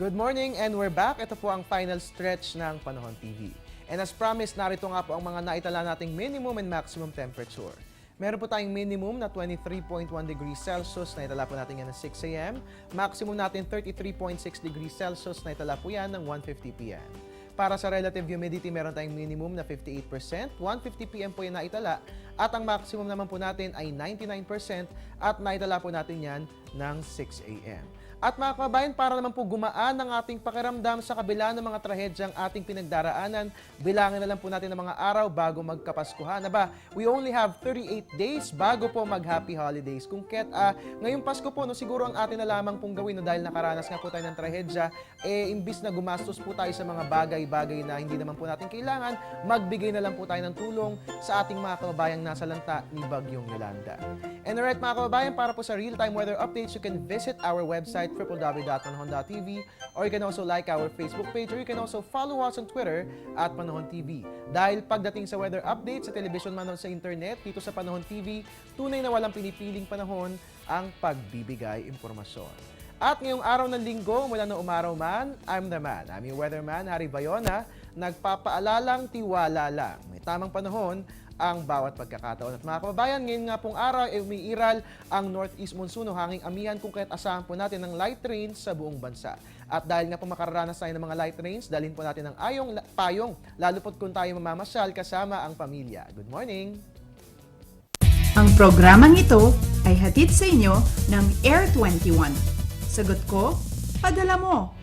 Good morning and we're back. Ito po ang final stretch ng Panahon TV. And as promised, narito nga po ang mga naitala nating minimum and maximum temperature. Meron po tayong minimum na 23.1 degrees Celsius, na itala po natin yan ng 6 a.m. Maximum natin 33.6 degrees Celsius, na itala po yan ng 1:50 p.m. Para sa relative humidity, meron tayong minimum na 58%, 1:50 p.m. po yan naitala, at ang maximum naman po natin ay 99% at naitala po natin yan ng 6 a.m. At mga kababayan, para naman po gumaan ang ating pakiramdam sa kabila ng mga trahedyang ating pinagdaraanan, bilangin na lang po natin ang mga araw bago magkapaskuhan. Aba, we only have 38 days bago po mag-happy holidays. Kung ngayong Pasko po, no, siguro ang atin na lamang pong gawin, no, dahil nakaranas nga po tayo ng trahedya, imbis na gumastos po tayo sa mga bagay-bagay na hindi naman po natin kailangan, magbigay na lang po tayo ng tulong sa ating mga kababayang nasa lanta ni Bagyong Yolanda. And alright mga kababayan, para po sa real-time weather updates, you can visit our website www.panahon.tv, or you can also like our Facebook page, or you can also follow us on Twitter at Panahon TV. Dahil pagdating sa weather updates sa television man o sa internet, dito sa Panahon TV, tunay na walang pinipiling panahon ang pagbibigay impormasyon. At ngayong araw ng linggo, mula na umaraw man, I'm the man. I'm yung weatherman, Harry Bayona, nagpapaalalang tiwala lang. May tamang panahon ang bawat pagkakataon. At mga kababayan, ngayon nga pong araw ay umiiral ang northeast monsoon o hanging amihan, kung kaya't asahan po natin ng light rains sa buong bansa. At dahil nga po makararanas tayo ng mga light rains, dalhin po natin ng payong, lalo po't kung tayo mamamasyal kasama ang pamilya. Good morning! Ang programang ito ay hatid sa inyo ng Air 21. Sagot ko, padala mo.